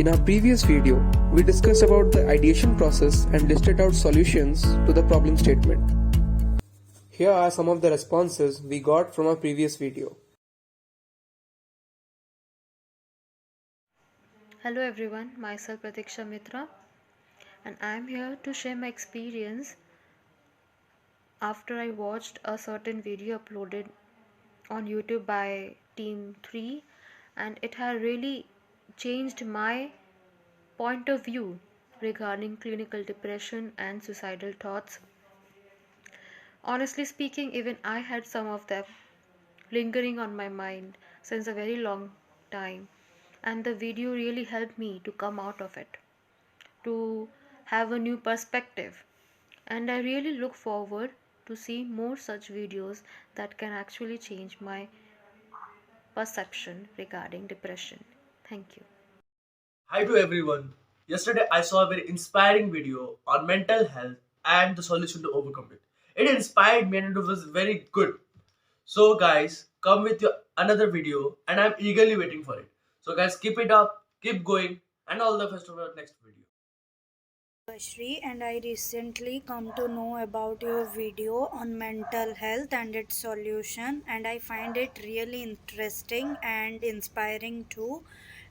In our previous video, we discussed about the ideation process and listed out solutions to the problem statement. Here are some of the responses we got from our previous video. Hello everyone, myself Pratiksha Mitra, and I am here to share my experience after I watched a certain video uploaded on YouTube by TEAM-3, and it had really changed my point of view regarding clinical depression and suicidal thoughts. Honestly speaking, even I had some of them lingering on my mind since a very long time, and the video really helped me to come out of it, to have a new perspective, and I really look forward to see more such videos that can actually change my perception regarding depression. Thank you. Hi to everyone. Yesterday I saw a very inspiring video on mental health and the solution to overcome it. It inspired me and it was very good. So guys, come with your another video and I'm eagerly waiting for it. So guys, keep it up, keep going, and all the best for our next video. Shri, and I recently come to know about your video on mental health and its solution, and I find it really interesting and inspiring too.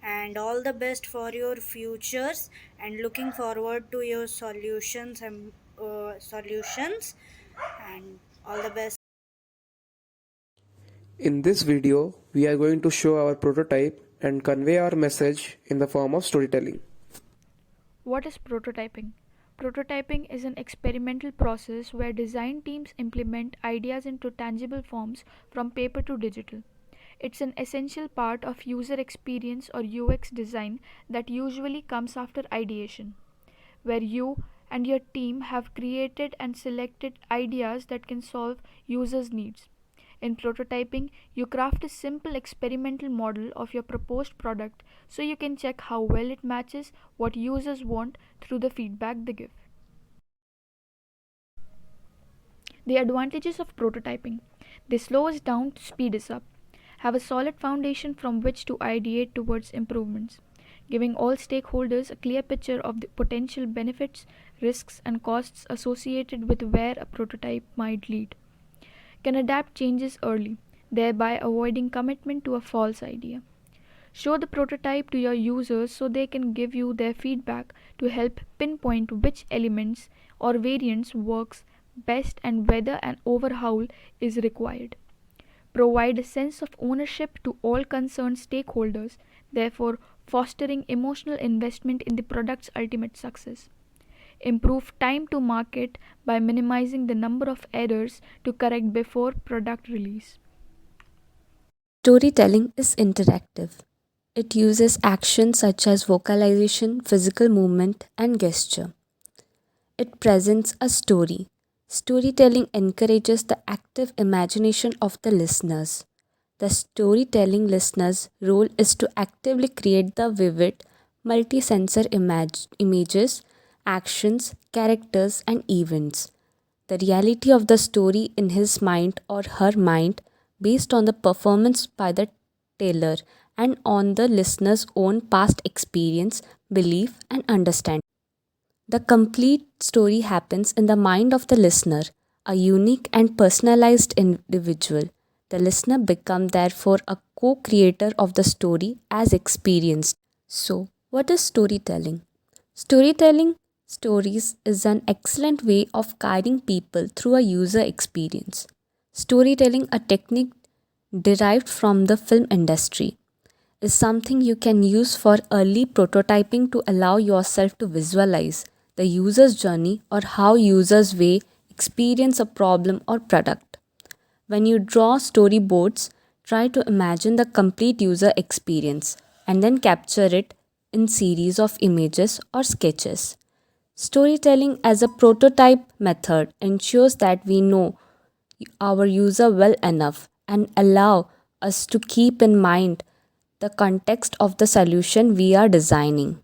And all the best for your futures, and looking forward to your solutions and all the best. In this video, we are going to show our prototype and convey our message in the form of storytelling. What is prototyping? Prototyping is an experimental process where design teams implement ideas into tangible forms from paper to digital. It's an essential part of user experience or UX design that usually comes after ideation, where you and your team have created and selected ideas that can solve users' needs. In prototyping, you craft a simple experimental model of your proposed product so you can check how well it matches what users want through the feedback they give. The advantages of prototyping: they slow us down to speed us up, have a solid foundation from which to ideate towards improvements, giving all stakeholders a clear picture of the potential benefits, risks, and costs associated with where a prototype might lead, can adapt changes early, thereby avoiding commitment to a false idea. Show the prototype to your users so they can give you their feedback to help pinpoint which elements or variants works best and whether an overhaul is required. Provide a sense of ownership to all concerned stakeholders, therefore fostering emotional investment in the product's ultimate success. Improve time to market by minimizing the number of errors to correct before product release. Storytelling is interactive. It uses actions such as vocalization, physical movement, and gesture. It presents a story. Storytelling encourages the active imagination of the listeners. The storytelling listener's role is to actively create the vivid, multi-sensor images, actions, characters, and events. The reality of the story in his mind or her mind based on the performance by the teller and on the listener's own past experience, belief, and understanding. The complete story happens in the mind of the listener, a unique and personalized individual. The listener becomes therefore a co-creator of the story as experienced. So, what is storytelling? Storytelling stories is an excellent way of guiding people through a user experience. Storytelling, a technique derived from the film industry, is something you can use for early prototyping to allow yourself to visualize the user's journey or how users may experience a problem or product. When you draw storyboards, try to imagine the complete user experience and then capture it in series of images or sketches. Storytelling as a prototype method ensures that we know our user well enough and allow us to keep in mind the context of the solution we are designing.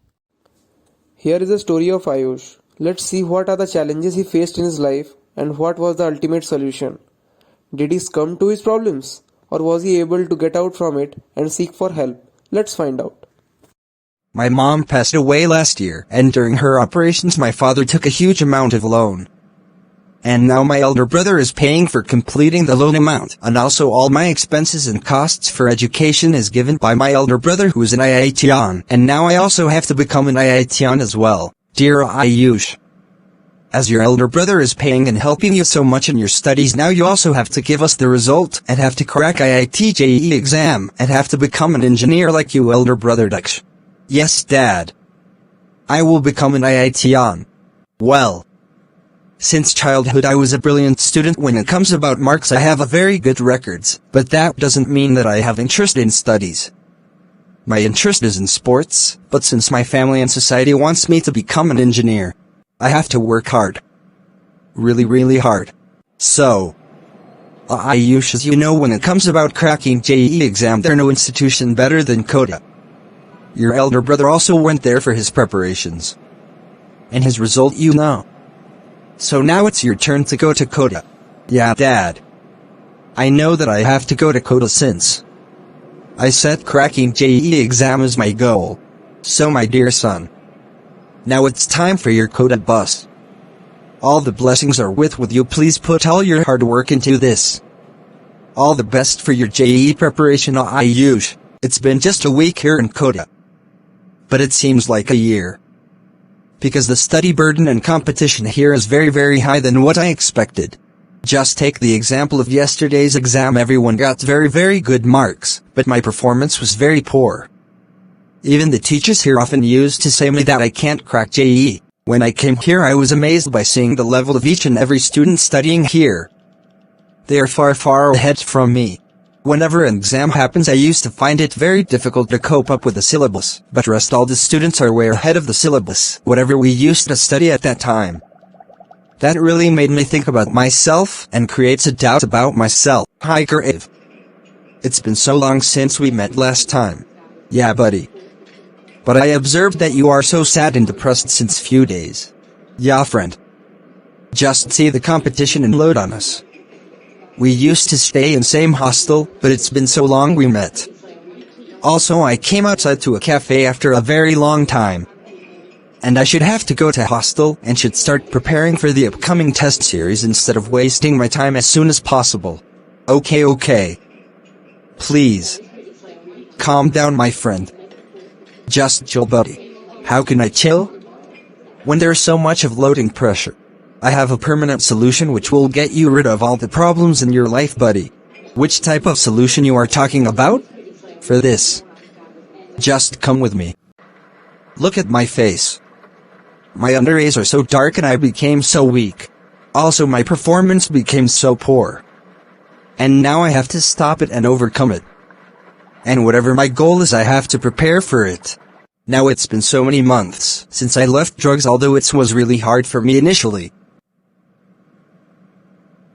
Here is the story of Ayush. Let's see what are the challenges he faced in his life and what was the ultimate solution. Did he succumb to his problems, or was he able to get out from it and seek for help? Let's find out. My mom passed away last year, and during her operations my father took a huge amount of loan. And now my elder brother is paying for completing the loan amount, and also all my expenses and costs for education is given by my elder brother who is an ideation, and now I also have to become an ideation as well. Dear Ayush, as your elder brother is paying and helping you so much in your studies, now you also have to give us the result, and have to crack IIT JEE exam, and have to become an engineer like you elder brother Daksh. Yes, Dad. I will become an ideation. Well, since childhood I was a brilliant student when it comes about marks. I have a very good records, but that doesn't mean that I have interest in studies. My interest is in sports, but since my family and society wants me to become an engineer, I have to work hard. Really hard. So, Ayush, as you know, when it comes about cracking JEE exam, there's no institution better than Kota. Your elder brother also went there for his preparations. And his result you know. So now it's your turn to go to Kota. Yeah, Dad. I know that I have to go to Kota since I set cracking JEE exam as my goal. So my dear son, now it's time for your Kota bus. All the blessings are with you. Please put all your hard work into this. All the best for your JEE preparation, Ayush. It's been just a week here in Kota, but it seems like a year. Because the study burden and competition here is very high than what I expected. Just take the example of yesterday's exam. Everyone got very good marks, but my performance was very poor. Even the teachers here often used to say me that I can't crack JEE. When I came here I was amazed by seeing the level of each and every student studying here. They are far ahead from me. Whenever an exam happens I used to find it very difficult to cope up with the syllabus, but rest all the students are way ahead of the syllabus, whatever we used to study at that time. That really made me think about myself, and creates a doubt about myself. Hi Gurav. It's been so long since we met last time. Yeah buddy. But I observed that you are so sad and depressed since few days. Yeah friend. Just see the competition and load on us. We used to stay in same hostel, but it's been so long we met. Also I came outside to a cafe after a very long time. And I should have to go to hostel and should start preparing for the upcoming test series instead of wasting my time as soon as possible. Okay. Please. Calm down my friend. Just chill buddy. How can I chill? When there's so much of loading pressure. I have a permanent solution which will get you rid of all the problems in your life buddy. Which type of solution you are talking about? For this, just come with me. Look at my face. My under eyes are so dark and I became so weak. Also my performance became so poor. And now I have to stop it and overcome it. And whatever my goal is I have to prepare for it. Now it's been so many months since I left drugs, although it was really hard for me initially.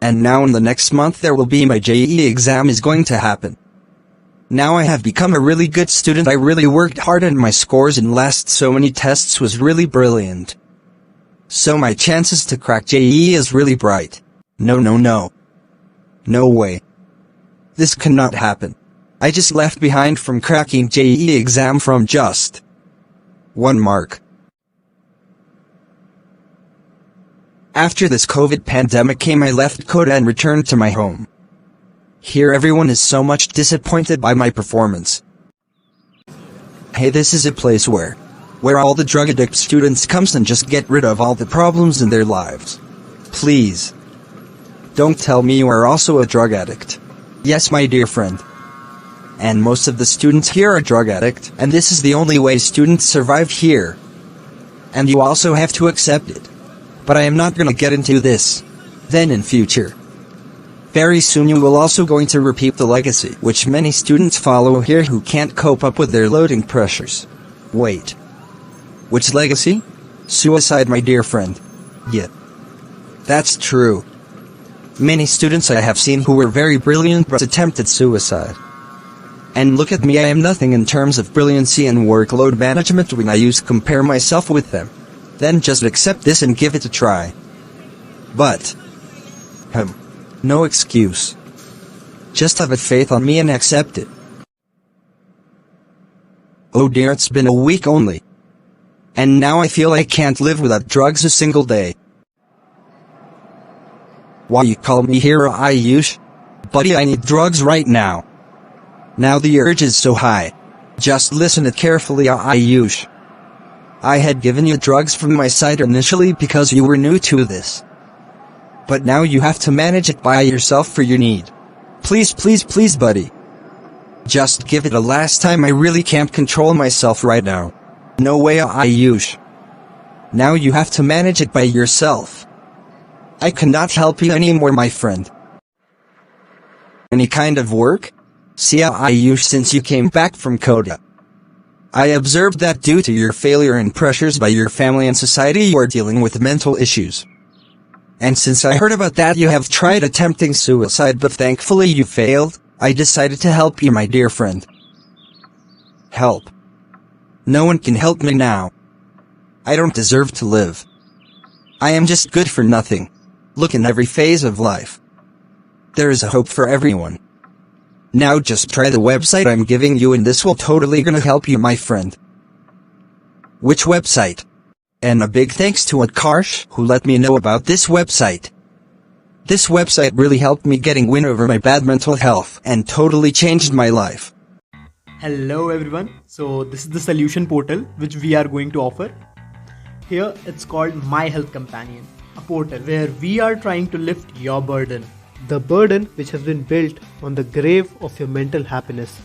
And now in the next month there will be my JEE exam is going to happen. Now I have become a really good student. I really worked hard and my scores in last so many tests was really brilliant. So my chances to crack JEE is really bright. No. No way. This cannot happen. I just left behind from cracking JEE exam from just 1 mark. After this COVID pandemic came I left Kota and returned to my home. Here everyone is so much disappointed by my performance. Hey, this is a place where all the drug addict students comes and just get rid of all the problems in their lives. Please. Don't tell me you are also a drug addict. Yes my dear friend. And most of the students here are drug addict, and this is the only way students survive here. And you also have to accept it. But I am not gonna get into this. Then in future. Very soon you will also going to repeat the legacy which many students follow here who can't cope up with their loading pressures. Wait. Which legacy? Suicide my dear friend. Yeah. That's true. Many students I have seen who were very brilliant but attempted suicide. And look at me, I am nothing in terms of brilliancy and workload management when I compare myself with them. Then just accept this and give it a try. But no excuse. Just have a faith on me and accept it. Oh dear, it's been a week only. And now I feel I can't live without drugs a single day. Why you call me here, Ayush? Buddy, I need drugs right now. Now the urge is so high. Just listen it carefully, Ayush. I had given you drugs from my side initially because you were new to this. But now you have to manage it by yourself for your need. Please, please, please, buddy. Just give it a last time. I really can't control myself right now. No way, Ayush. Now you have to manage it by yourself. I cannot help you anymore, my friend. Any kind of work? See, Ayush, since you came back from Koda, I observed that due to your failure and pressures by your family and society, you are dealing with mental issues. And since I heard about that, you have tried attempting suicide, but thankfully you failed. I decided to help you, my dear friend. Help. No one can help me now. I don't deserve to live. I am just good for nothing. Look, in every phase of life, there is a hope for everyone. Now just try the website I'm giving you and this will totally gonna help you, my friend. Which website? And a big thanks to Utkarsh who let me know about this website. This website really helped me getting win over my bad mental health and totally changed my life. Hello everyone, so this is the solution portal which we are going to offer. Here it's called My Health Companion, a portal where we are trying to lift your burden. The burden which has been built on the grave of your mental happiness.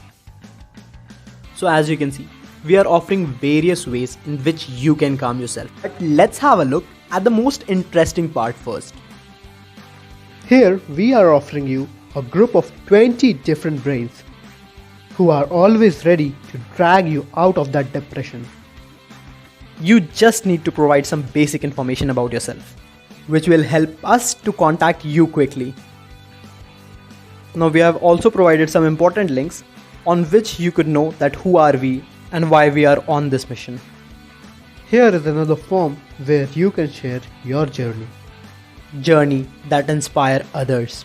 So as you can see, we are offering various ways in which you can calm yourself. But let's have a look at the most interesting part first. Here we are offering you a group of 20 different brains who are always ready to drag you out of that depression. You just need to provide some basic information about yourself, which will help us to contact you quickly. Now we have also provided some important links on which you could know that who are we and why we are on this mission. Here is another form where you can share your journey. Journey that inspire others.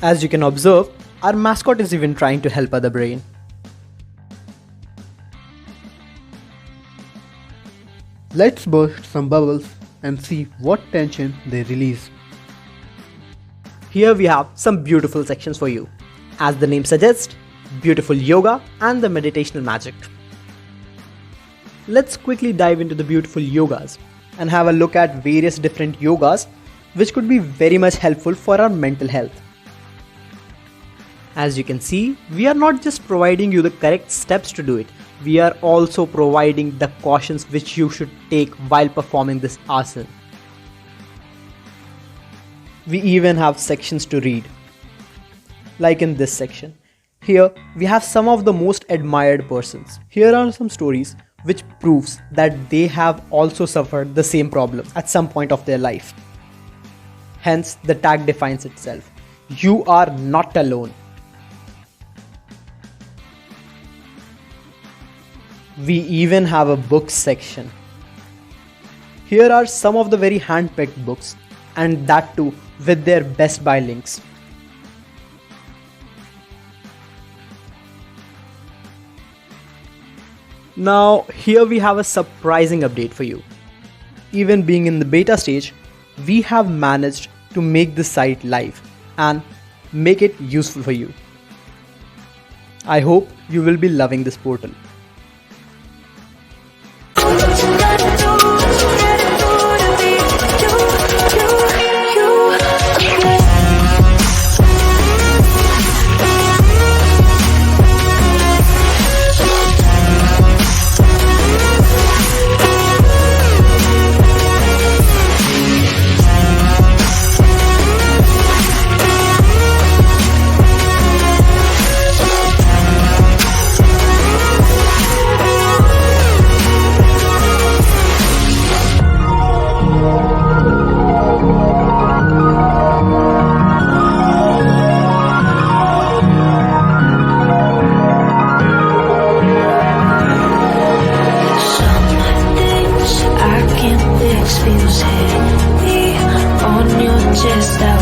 As you can observe, our mascot is even trying to help other brain. Let's burst some bubbles and see what tension they release. Here we have some beautiful sections for you. As the name suggests, beautiful yoga and the meditational magic. Let's quickly dive into the beautiful yogas and have a look at various different yogas which could be very much helpful for our mental health. As you can see, we are not just providing you the correct steps to do it, we are also providing the cautions which you should take while performing this asana. We even have sections to read. Like in this section. Here we have some of the most admired persons. Here are some stories which proves that they have also suffered the same problem at some point of their life. Hence the tag defines itself. You are not alone. We even have a books section. Here are some of the very hand-picked books, and that too with their best buy links. Now here we have a surprising update for you. Even being in the beta stage, we have managed to make the site live and make it useful for you. I hope you will be loving this portal. Feels heavy on your chest.